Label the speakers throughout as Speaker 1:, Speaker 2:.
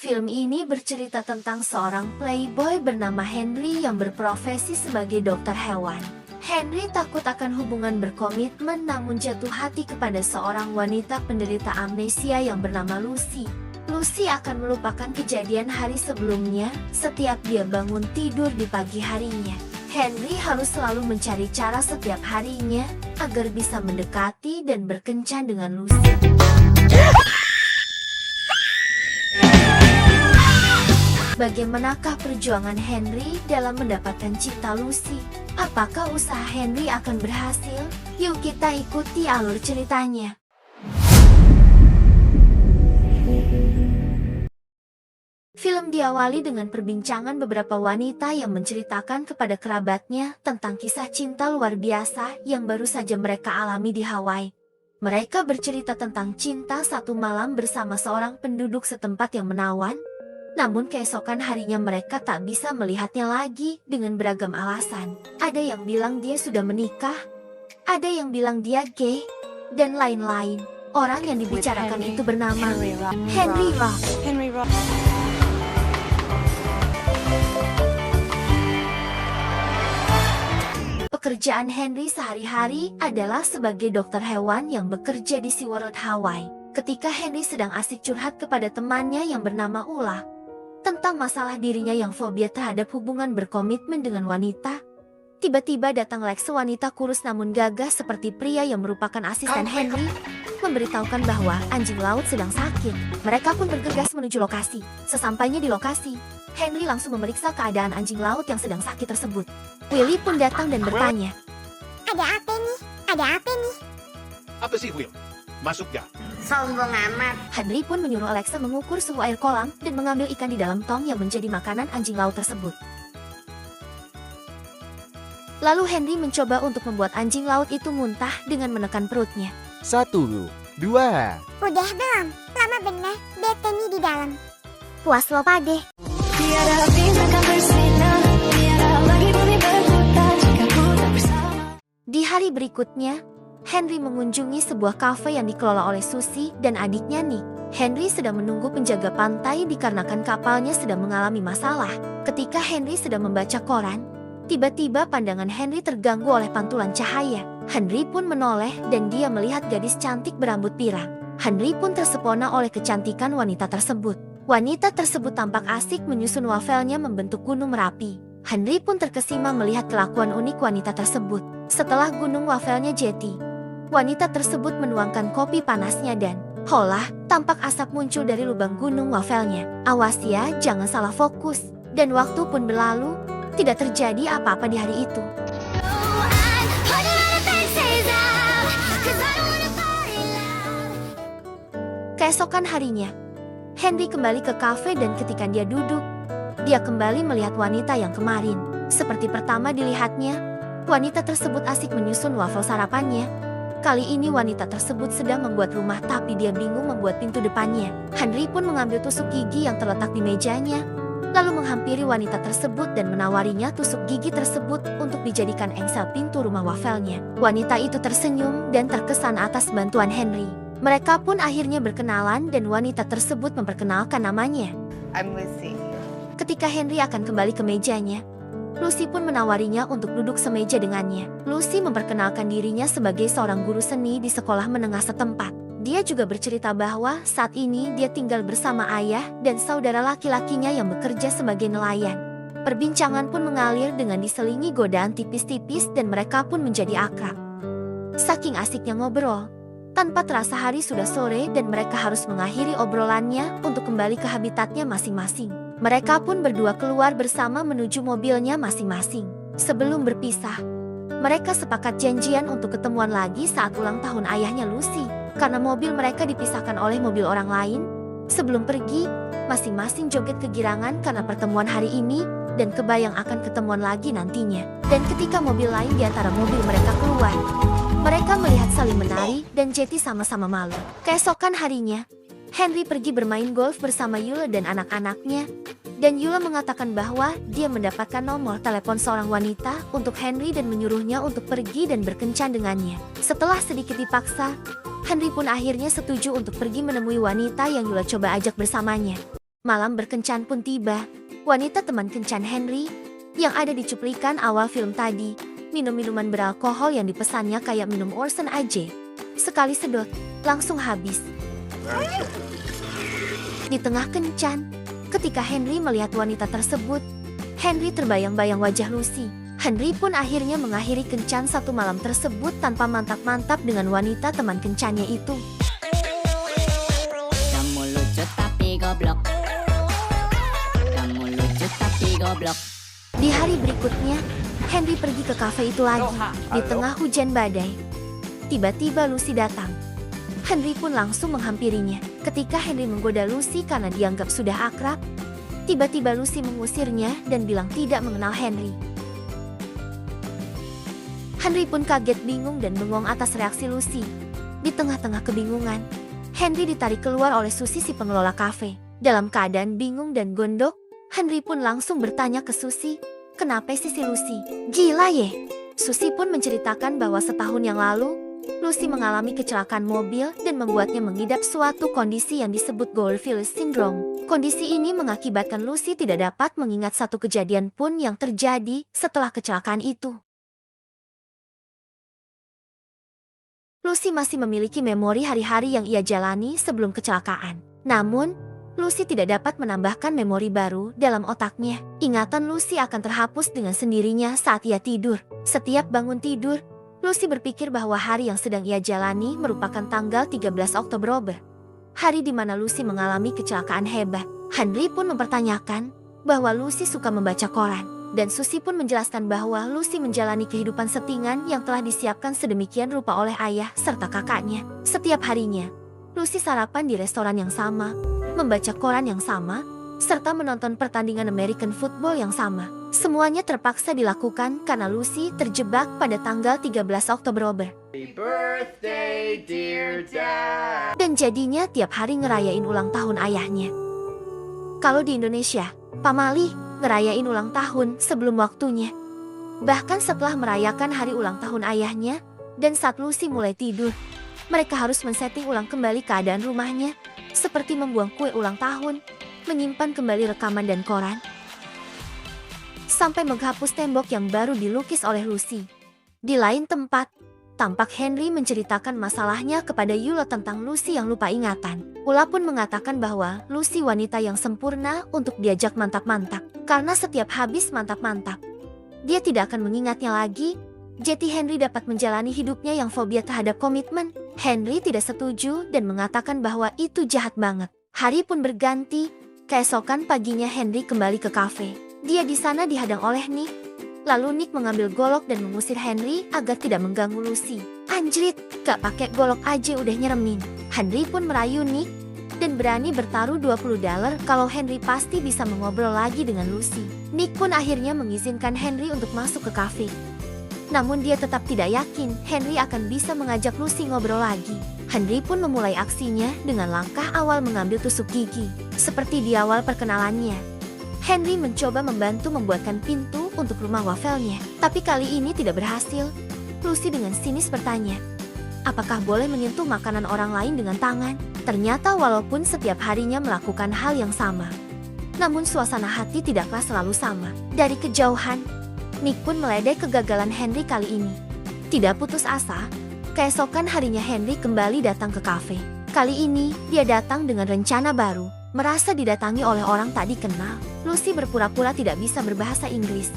Speaker 1: Film ini bercerita tentang seorang playboy bernama Henry yang berprofesi sebagai dokter hewan. Henry takut akan hubungan berkomitmen namun jatuh hati kepada seorang wanita penderita amnesia yang bernama Lucy. Lucy akan melupakan kejadian hari sebelumnya setiap dia bangun tidur di pagi harinya. Henry harus selalu mencari cara setiap harinya agar bisa mendekati dan berkencan dengan Lucy. Bagaimanakah perjuangan Henry dalam mendapatkan cinta Lucy? Apakah usaha Henry akan berhasil? Yuk kita ikuti alur ceritanya. Film diawali dengan perbincangan beberapa wanita yang menceritakan kepada kerabatnya tentang kisah cinta luar biasa yang baru saja mereka alami di Hawaii. Mereka bercerita tentang cinta satu malam bersama seorang penduduk setempat yang menawan. Namun keesokan harinya mereka tak bisa melihatnya lagi dengan beragam alasan. Ada yang bilang dia sudah menikah, ada yang bilang dia gay, dan lain-lain. Orang yang dibicarakan itu bernama Henry Rock. Pekerjaan Henry sehari-hari adalah sebagai dokter hewan yang bekerja di SeaWorld Hawaii. Ketika Henry sedang asik curhat kepada temannya yang bernama Ula tentang masalah dirinya yang fobia terhadap hubungan berkomitmen dengan wanita, tiba-tiba datang Lex, wanita kurus namun gagah seperti pria yang merupakan asisten Henry, memberitahukan bahwa anjing laut sedang sakit. Mereka pun bergegas menuju lokasi. Sesampainya di lokasi, Henry langsung memeriksa keadaan anjing laut yang sedang sakit tersebut. Willy pun datang dan bertanya,
Speaker 2: Ada apa nih? Ada apa nih?
Speaker 3: Apa sih, Will? Masuk gak?
Speaker 2: Sombong amat.
Speaker 1: Henry pun menyuruh Alexa mengukur suhu air kolam dan mengambil ikan di dalam tong yang menjadi makanan anjing laut tersebut. Lalu Henry mencoba untuk membuat anjing laut itu muntah dengan menekan perutnya.
Speaker 4: 1, 2.
Speaker 2: Udah belum? Lama bener. Bete nih di dalam. Puas lo pade.
Speaker 1: Di hari berikutnya, Henry mengunjungi sebuah kafe yang dikelola oleh Susie dan adiknya Nick. Henry sedang menunggu penjaga pantai dikarenakan kapalnya sedang mengalami masalah. Ketika Henry sedang membaca koran, tiba-tiba pandangan Henry terganggu oleh pantulan cahaya. Henry pun menoleh dan dia melihat gadis cantik berambut pirang. Henry pun tersepona oleh kecantikan wanita tersebut. Wanita tersebut tampak asik menyusun wafelnya membentuk gunung Merapi. Henry pun terkesima melihat kelakuan unik wanita tersebut. Setelah gunung wafelnya jatuh, wanita tersebut menuangkan kopi panasnya dan holah, tampak asap muncul dari lubang gunung wafelnya. Awas ya, jangan salah fokus. Dan waktu pun berlalu, tidak terjadi apa-apa di hari itu. Keesokan harinya, Henry kembali ke kafe dan ketika dia duduk, dia kembali melihat wanita yang kemarin. Seperti pertama dilihatnya, wanita tersebut asik menyusun wafel sarapannya. Kali ini wanita tersebut sedang membuat rumah tapi dia bingung membuat pintu depannya. Henry pun mengambil tusuk gigi yang terletak di mejanya, lalu menghampiri wanita tersebut dan menawarinya tusuk gigi tersebut untuk dijadikan engsel pintu rumah wafelnya. Wanita itu tersenyum dan terkesan atas bantuan Henry. Mereka pun akhirnya berkenalan dan wanita tersebut memperkenalkan namanya.
Speaker 5: I'm Lucy.
Speaker 1: Ketika Henry akan kembali ke mejanya, Lucy pun menawarinya untuk duduk semeja dengannya. Lucy memperkenalkan dirinya sebagai seorang guru seni di sekolah menengah setempat. Dia juga bercerita bahwa saat ini dia tinggal bersama ayah dan saudara laki-lakinya yang bekerja sebagai nelayan. Perbincangan pun mengalir dengan diselingi godaan tipis-tipis dan mereka pun menjadi akrab. Saking asiknya ngobrol, tanpa terasa hari sudah sore dan mereka harus mengakhiri obrolannya untuk kembali ke habitatnya masing-masing. Mereka pun berdua keluar bersama menuju mobilnya masing-masing. Sebelum berpisah, mereka sepakat janjian untuk ketemuan lagi saat ulang tahun ayahnya Lucy. Karena mobil mereka dipisahkan oleh mobil orang lain, sebelum pergi, masing-masing joget kegirangan karena pertemuan hari ini dan kebayang akan ketemuan lagi nantinya. Dan ketika mobil lain di antara mobil mereka keluar, mereka melihat saling menari dan Jetty sama-sama malu. Keesokan harinya, Henry pergi bermain golf bersama Yule dan anak-anaknya, dan Yule mengatakan bahwa dia mendapatkan nomor telepon seorang wanita untuk Henry dan menyuruhnya untuk pergi dan berkencan dengannya. Setelah sedikit dipaksa, Henry pun akhirnya setuju untuk pergi menemui wanita yang Yule coba ajak bersamanya. Malam berkencan pun tiba. Wanita teman kencan Henry, yang ada di cuplikan awal film tadi, minum minuman beralkohol yang dipesannya kayak minum Orson aja. Sekali sedot, langsung habis. Di tengah kencan, ketika Henry melihat wanita tersebut, Henry terbayang-bayang wajah Lucy. Henry pun akhirnya mengakhiri kencan satu malam tersebut tanpa mantap-mantap dengan wanita teman kencannya itu.
Speaker 4: Kamu lucu tapi goblok. Kamu lucu tapi goblok.
Speaker 1: Di hari berikutnya, Henry pergi ke kafe itu lagi, di tengah hujan badai. Tiba-tiba Lucy datang. Henry pun langsung menghampirinya. Ketika Henry menggoda Lucy karena dianggap sudah akrab, tiba-tiba Lucy mengusirnya dan bilang tidak mengenal Henry. Henry pun kaget, bingung dan bengong atas reaksi Lucy. Di tengah-tengah kebingungan, Henry ditarik keluar oleh Susie, si pengelola kafe. Dalam keadaan bingung dan gondok, Henry pun langsung bertanya ke Susie, "Kenapa sih si Lucy? Gila ye?" Susie pun menceritakan bahwa setahun yang lalu, Lucy mengalami kecelakaan mobil dan membuatnya mengidap suatu kondisi yang disebut Goldfield Syndrome. Kondisi ini mengakibatkan Lucy tidak dapat mengingat satu kejadian pun yang terjadi setelah kecelakaan itu. Lucy masih memiliki memori hari-hari yang ia jalani sebelum kecelakaan. Namun, Lucy tidak dapat menambahkan memori baru dalam otaknya. Ingatan Lucy akan terhapus dengan sendirinya saat ia tidur. Setiap bangun tidur, Lucy berpikir bahwa hari yang sedang ia jalani merupakan tanggal 13 Oktober. Hari di mana Lucy mengalami kecelakaan hebat. Henry pun mempertanyakan bahwa Lucy suka membaca koran. Dan Susie pun menjelaskan bahwa Lucy menjalani kehidupan settingan yang telah disiapkan sedemikian rupa oleh ayah serta kakaknya. Setiap harinya, Lucy sarapan di restoran yang sama, membaca koran yang sama, serta menonton pertandingan American football yang sama. Semuanya terpaksa dilakukan karena Lucy terjebak pada tanggal 13 Oktober.
Speaker 5: Happy birthday, dear Dad.
Speaker 1: Dan jadinya tiap hari ngerayain ulang tahun ayahnya. Kalau di Indonesia, pamali ngerayain ulang tahun sebelum waktunya. Bahkan setelah merayakan hari ulang tahun ayahnya, dan saat Lucy mulai tidur, mereka harus men-setting ulang kembali keadaan rumahnya, seperti membuang kue ulang tahun, menyimpan kembali rekaman dan koran, sampai menghapus tembok yang baru dilukis oleh Lucy. Di lain tempat, tampak Henry menceritakan masalahnya kepada Eula tentang Lucy yang lupa ingatan. Eula pun mengatakan bahwa Lucy wanita yang sempurna untuk diajak mantap-mantap. Karena setiap habis mantap-mantap, dia tidak akan mengingatnya lagi. Jadi Henry dapat menjalani hidupnya yang fobia terhadap komitmen. Henry tidak setuju dan mengatakan bahwa itu jahat banget. Hari pun berganti. Keesokan paginya Henry kembali ke kafe. Dia di sana dihadang oleh Nick. Lalu Nick mengambil golok dan mengusir Henry agar tidak mengganggu Lucy. "Anjrit, gak pakai golok aja udah nyeremin." Henry pun merayu Nick dan berani bertaruh $20 kalau Henry pasti bisa mengobrol lagi dengan Lucy. Nick pun akhirnya mengizinkan Henry untuk masuk ke kafe. Namun dia tetap tidak yakin Henry akan bisa mengajak Lucy ngobrol lagi. Henry pun memulai aksinya dengan langkah awal mengambil tusuk gigi. Seperti di awal perkenalannya, Henry mencoba membantu membuatkan pintu untuk rumah wafelnya. Tapi kali ini tidak berhasil. Lucy dengan sinis bertanya, apakah boleh menyentuh makanan orang lain dengan tangan? Ternyata walaupun setiap harinya melakukan hal yang sama, namun suasana hati tidaklah selalu sama. Dari kejauhan, Nick pun meledek kegagalan Henry kali ini. Tidak putus asa, keesokan harinya Henry kembali datang ke kafe. Kali ini, dia datang dengan rencana baru. Merasa didatangi oleh orang tak dikenal, Lucy berpura-pura tidak bisa berbahasa Inggris.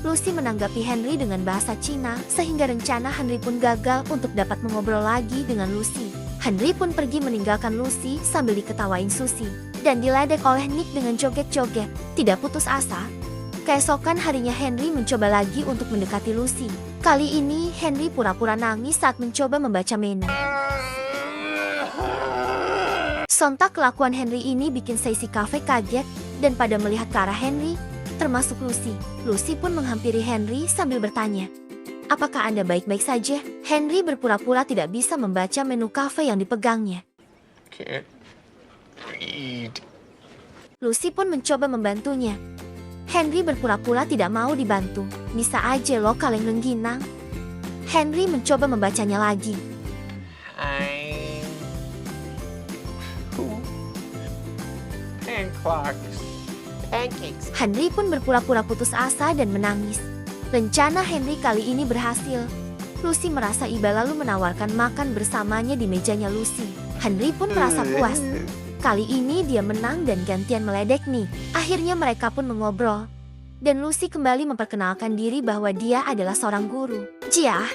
Speaker 1: Lucy menanggapi Henry dengan bahasa Cina, sehingga rencana Henry pun gagal untuk dapat mengobrol lagi dengan Lucy. Henry pun pergi meninggalkan Lucy sambil diketawain Susie, dan diledek oleh Nick dengan joget-joget. Tidak putus asa, keesokan harinya Henry mencoba lagi untuk mendekati Lucy. Kali ini Henry pura-pura nangis saat mencoba membaca menu. Sontak kelakuan Henry ini bikin seisi kafe kaget, dan pada melihat ke arah Henry, termasuk Lucy. Lucy pun menghampiri Henry sambil bertanya, apakah Anda baik-baik saja? Henry berpura-pura tidak bisa membaca menu kafe yang dipegangnya.
Speaker 5: Can't read.
Speaker 1: Lucy pun mencoba membantunya. Henry berpura-pura tidak mau dibantu. Bisa aja lo kaleng rengginang. Henry mencoba membacanya lagi.
Speaker 5: I'm... Pancreas. clocks. Pancakes.
Speaker 1: Henry pun berpura-pura putus asa dan menangis. Rencana Henry kali ini berhasil. Lucy merasa iba lalu menawarkan makan bersamanya di mejanya Lucy. Henry pun merasa puas. Kali ini dia menang dan gantian meledek nih. Akhirnya mereka pun mengobrol. Dan Lucy kembali memperkenalkan diri bahwa dia adalah seorang guru. Ciah,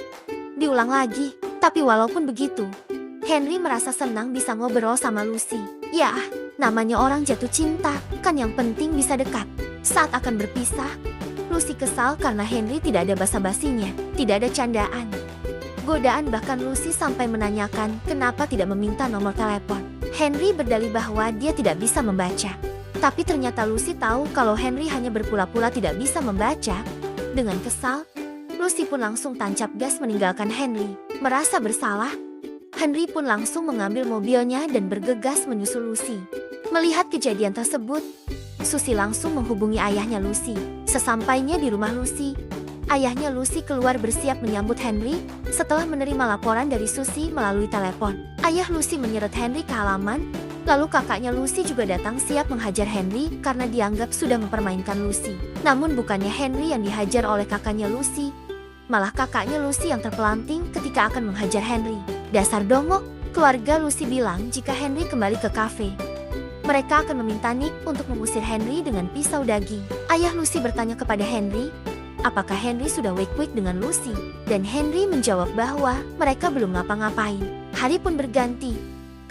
Speaker 1: diulang lagi. Tapi walaupun begitu, Henry merasa senang bisa ngobrol sama Lucy. Ya, namanya orang jatuh cinta, kan yang penting bisa dekat. Saat akan berpisah, Lucy kesal karena Henry tidak ada basa-basinya, tidak ada candaan. Godaan bahkan Lucy sampai menanyakan kenapa tidak meminta nomor telepon. Henry berdalih bahwa dia tidak bisa membaca. Tapi ternyata Lucy tahu kalau Henry hanya berpura-pura tidak bisa membaca. Dengan kesal, Lucy pun langsung tancap gas meninggalkan Henry. Merasa bersalah, Henry pun langsung mengambil mobilnya dan bergegas menyusul Lucy. Melihat kejadian tersebut, Susie langsung menghubungi ayahnya Lucy. Sesampainya di rumah Lucy, ayahnya Lucy keluar bersiap menyambut Henry setelah menerima laporan dari Susie melalui telepon. Ayah Lucy menyeret Henry ke halaman, lalu kakaknya Lucy juga datang siap menghajar Henry karena dianggap sudah mempermainkan Lucy. Namun bukannya Henry yang dihajar oleh kakaknya Lucy, malah kakaknya Lucy yang terpelanting ketika akan menghajar Henry. Dasar dongok, keluarga Lucy bilang jika Henry kembali ke kafe, mereka akan meminta Nick untuk mengusir Henry dengan pisau daging. Ayah Lucy bertanya kepada Henry, apakah Henry sudah wake-wake dengan Lucy? Dan Henry menjawab bahwa mereka belum ngapa-ngapain. Hari pun berganti.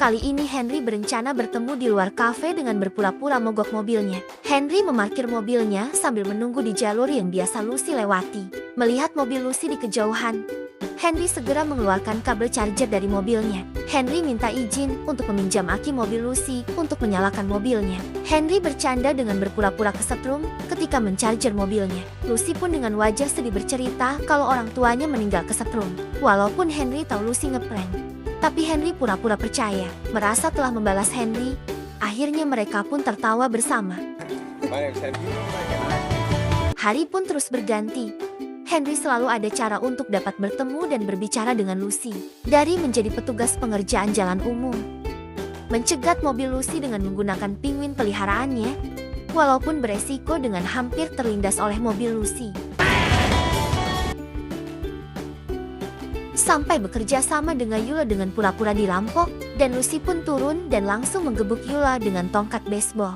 Speaker 1: Kali ini Henry berencana bertemu di luar kafe dengan berpura-pura mogok mobilnya. Henry memarkir mobilnya sambil menunggu di jalur yang biasa Lucy lewati. Melihat mobil Lucy di kejauhan, Henry segera mengeluarkan kabel charger dari mobilnya. Henry minta izin untuk meminjam aki mobil Lucy untuk menyalakan mobilnya. Henry bercanda dengan berpura-pura kesetrum ketika mencarger mobilnya. Lucy pun dengan wajah sedih bercerita kalau orang tuanya meninggal kesetrum. Walaupun Henry tahu Lucy ngeprank, tapi Henry pura-pura percaya. Merasa telah membalas Henry, akhirnya mereka pun tertawa bersama. Hari pun terus berganti. Henry selalu ada cara untuk dapat bertemu dan berbicara dengan Lucy. Dari menjadi petugas pengerjaan jalan umum, mencegat mobil Lucy dengan menggunakan penguin peliharaannya, walaupun beresiko dengan hampir terlindas oleh mobil Lucy. Sampai bekerja sama dengan Yula dengan pura-pura dirampok, dan Lucy pun turun dan langsung menggebuk Yula dengan tongkat baseball.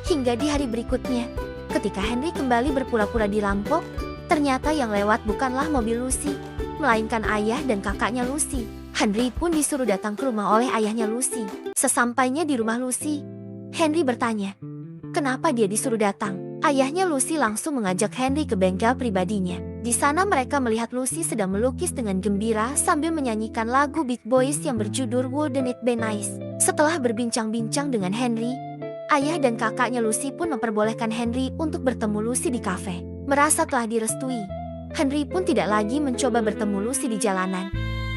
Speaker 1: Hingga di hari berikutnya, ketika Henry kembali berpura-pura dirampok, ternyata yang lewat bukanlah mobil Lucy, melainkan ayah dan kakaknya Lucy. Henry pun disuruh datang ke rumah oleh ayahnya Lucy. Sesampainya di rumah Lucy, Henry bertanya, kenapa dia disuruh datang? Ayahnya Lucy langsung mengajak Henry ke bengkel pribadinya. Di sana mereka melihat Lucy sedang melukis dengan gembira sambil menyanyikan lagu Beat Boys yang berjudul Wouldn't It Be Nice. Setelah berbincang-bincang dengan Henry, ayah dan kakaknya Lucy pun memperbolehkan Henry untuk bertemu Lucy di kafe. Merasa telah direstui, Henry pun tidak lagi mencoba bertemu Lucy di jalanan,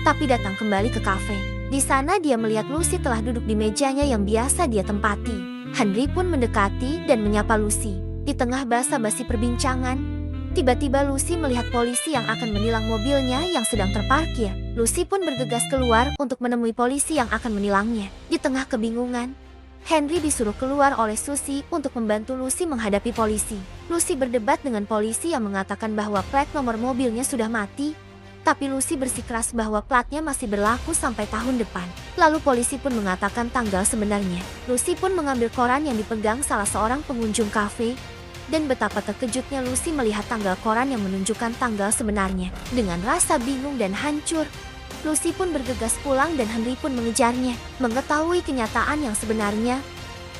Speaker 1: tapi datang kembali ke kafe. Di sana dia melihat Lucy telah duduk di mejanya yang biasa dia tempati. Henry pun mendekati dan menyapa Lucy. Di tengah basa-basi perbincangan, tiba-tiba Lucy melihat polisi yang akan menilang mobilnya yang sedang terparkir. Lucy pun bergegas keluar untuk menemui polisi yang akan menilangnya. Di tengah kebingungan, Henry disuruh keluar oleh Susie untuk membantu Lucy menghadapi polisi. Lucy berdebat dengan polisi yang mengatakan bahwa plat nomor mobilnya sudah mati, tapi Lucy bersikeras bahwa platnya masih berlaku sampai tahun depan. Lalu polisi pun mengatakan tanggal sebenarnya. Lucy pun mengambil koran yang dipegang salah seorang pengunjung kafe, dan betapa terkejutnya Lucy melihat tanggal koran yang menunjukkan tanggal sebenarnya. Dengan rasa bingung dan hancur, Lucy pun bergegas pulang dan Henry pun mengejarnya. Mengetahui kenyataan yang sebenarnya,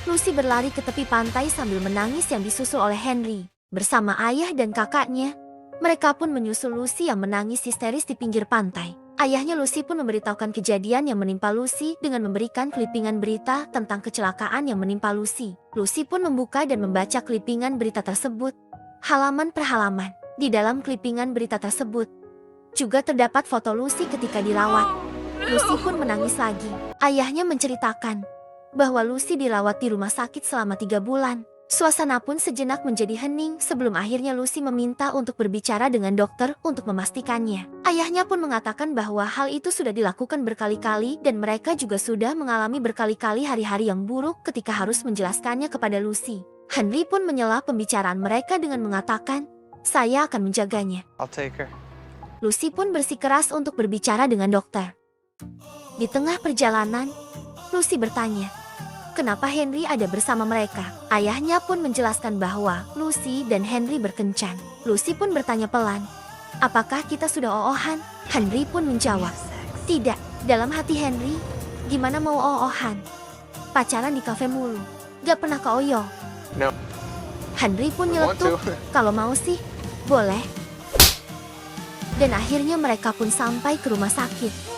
Speaker 1: Lucy berlari ke tepi pantai sambil menangis yang disusul oleh Henry. Bersama ayah dan kakaknya, mereka pun menyusul Lucy yang menangis histeris di pinggir pantai. Ayahnya Lucy pun memberitahukan kejadian yang menimpa Lucy dengan memberikan klipingan berita tentang kecelakaan yang menimpa Lucy. Lucy pun membuka dan membaca klipingan berita tersebut, halaman per halaman. Di dalam klipingan berita tersebut, juga terdapat foto Lucy ketika dirawat. Lucy pun menangis lagi. Ayahnya menceritakan bahwa Lucy dirawat di rumah sakit selama 3 bulan. Suasana pun sejenak menjadi hening sebelum akhirnya Lucy meminta untuk berbicara dengan dokter untuk memastikannya. Ayahnya pun mengatakan bahwa hal itu sudah dilakukan berkali-kali dan mereka juga sudah mengalami berkali-kali hari-hari yang buruk ketika harus menjelaskannya kepada Lucy. Henry pun menyela pembicaraan mereka dengan mengatakan, "Saya akan menjaganya."
Speaker 6: I'll take her.
Speaker 1: Lucy pun bersikeras untuk berbicara dengan dokter. Di tengah perjalanan, Lucy bertanya, kenapa Henry ada bersama mereka? Ayahnya pun menjelaskan bahwa Lucy dan Henry berkencan. Lucy pun bertanya pelan, apakah kita sudah oohan? Henry pun menjawab, tidak. Dalam hati Henry, gimana mau oohan? Pacaran di kafe mulu, gak pernah ke Oyo.
Speaker 6: No.
Speaker 1: Henry pun
Speaker 6: I want
Speaker 1: nyeletuk,
Speaker 6: to.
Speaker 1: kalau mau sih, boleh. Dan akhirnya mereka pun sampai ke rumah sakit.